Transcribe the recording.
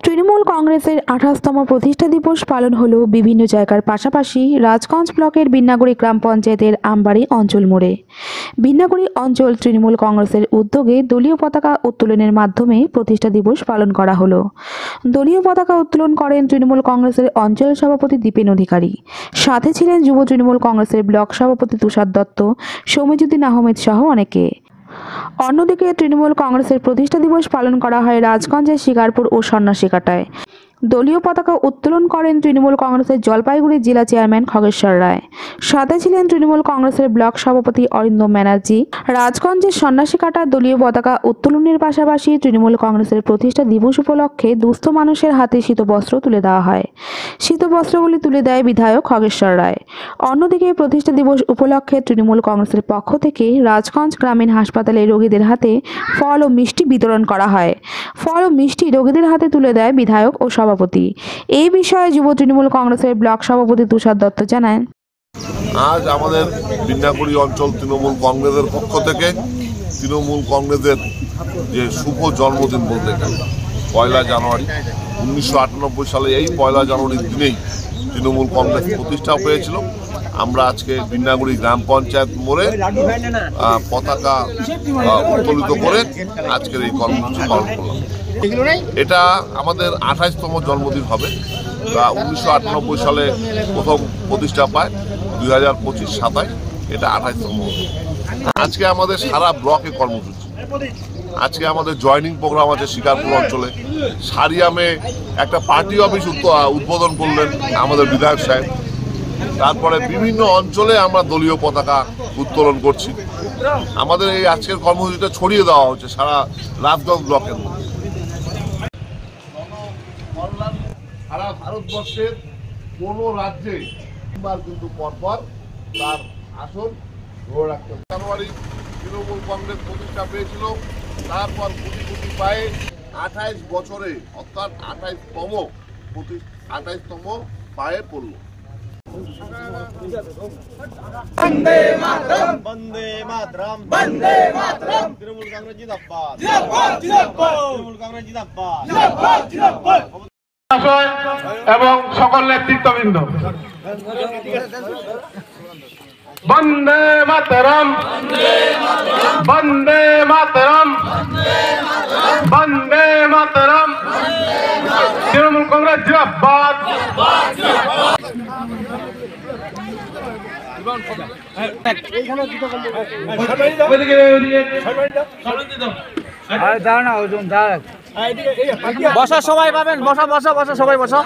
তৃণমূল কংগ্রেসের ২৮তম প্রতিষ্ঠা দিবস পালন হলো বিভিন্ন জায়গার পাশাপাশি রাজগঞ্জ ব্লকের বিন্নাগুড়ি গ্রাম পঞ্চায়েতের আমবাড়ি অঞ্চল মোড়ে। বিন্নাগুড়ি অঞ্চল তৃণমূল কংগ্রেসের উদ্যোগে দলীয় পতাকা উত্তোলনের মাধ্যমে প্রতিষ্ঠা দিবস পালন করা হলো। দলীয় পতাকা উত্তোলন করেন তৃণমূল কংগ্রেসের অঞ্চল সভাপতি দীপেন অধিকারী, সাথে ছিলেন যুব তৃণমূল কংগ্রেসের ব্লক সভাপতি তুষার দত্ত, সৌমিজুদ্দিন আহমেদ সহ অনেকে। অন্যদিকে তৃণমূল কংগ্রেসের প্রতিষ্ঠা দিবস পালন করা হয় রাজগঞ্জের শিকারপুর ও সন্ন্যাসীকাটায়। দলীয় পতাকা উত্তোলন করেন তৃণমূল কংগ্রেসের জলপাইগুড়ি জেলা চেয়ারম্যান খগেশ্বর রায়, সাথে ছিলেন তৃণমূল কংগ্রেসের ব্লক সভাপতি অরিন্দম ব্যানার্জি। রাজগঞ্জের সন্ন্যাসীকাটার দলীয় পতাকা উত্তোলনের পাশাপাশি তৃণমূল কংগ্রেসের প্রতিষ্ঠা দিবস উপলক্ষে দুস্থ মানুষের হাতে শীতবস্ত্র তুলে দেওয়া হয়। শীতবস্ত্রগুলি তুলে দেয় বিধায়ক খগেশ্বর রায়। অন্যদিকে প্রতিষ্ঠা দিবস উপলক্ষে তৃণমূল কংগ্রেসের পক্ষ থেকে রাজগঞ্জ গ্রামীণ হাসপাতালে রোগীদের হাতে ফল ও মিষ্টি বিতরণ করা হয়। ফল ও মিষ্টি রোগীদের হাতে তুলে দেয় বিধায়ক ও সভাপতি। এই বিষয়ে যুব তৃণমূল কংগ্রেসের ব্লক সভাপতি তুষার দত্ত জানান, আজ আমাদের বিন্নাগুড়ি অঞ্চল তৃণমূল কংগ্রেসের পক্ষ থেকে তৃণমূল কংগ্রেসের যে শুভ জন্মদিন বলতে গেলে ১ জানুয়ারি ১৯৯৮ সালে এই ১ জানুয়ারির দিনেই তৃণমূল কংগ্রেস প্রতিষ্ঠা হয়েছিল। আমরা আজকে বিন্নাগুড়ি গ্রাম পঞ্চায়েত মোড়ে পতাকা উত্তোলিত করে আজকের এই কর্মসূচি পালন করলাম। এটা আমাদের ২৮তম জন্মদিন হবে। ১৯৯৮ সালে প্রথম প্রতিষ্ঠা পায়, ২০২৫ ২৭ এটা ২৮তম। আজকে আমাদের সারা ব্লকে কর্মসূচি। আজকে আমাদের জয়নিং প্রোগ্রাম আছে শিকারপুর অঞ্চলে। সারিয়ামে একটা পার্টি অফিস উদ্বোধন করলেন আমাদের বিধায়ক সাহেব। তারপরে বিভিন্ন অঞ্চলে আমরা দলীয় পতাকা উত্তোলন করছি। আমাদের এই আজকের কর্মসূচিটা ছড়িয়ে দেওয়া হচ্ছে সারা রাজগঞ্জ ব্লকের মধ্যে। সারা ভারতবর্ষের কোনো রাজ্যে কিন্তু পরপর তার আসন ধরে রাখতে হবে। জানুয়ারি তৃণমূল কংগ্রেস প্রতিষ্ঠা পেয়েছিল, তারপর কোটি কোটি পায়ে ২৮ বছরে অর্থাৎ ২৮তম পায়ে পড়ল। বন্দে মাতরম, বন্দে মাতরম, বন্দে মাতরম। তৃণমূল কংগ্রেস জিন্দাবাদ, জিন্দাবাদ, জিন্দাবাদ। তৃণমূল কংগ্রেস জিন্দাবাদ, জিন্দাবাদ, জিন্দাবাদ। এবং সকল নেতৃত্ববৃন্দ, বন্দে মাতরম, বন্দে মাতরম, বন্দে মাতরম। তৃণমূল কংগ্রেস জিন্দাবাদ। বসা সবাই পাবেন, বসা বসা বসা সবাই বসা।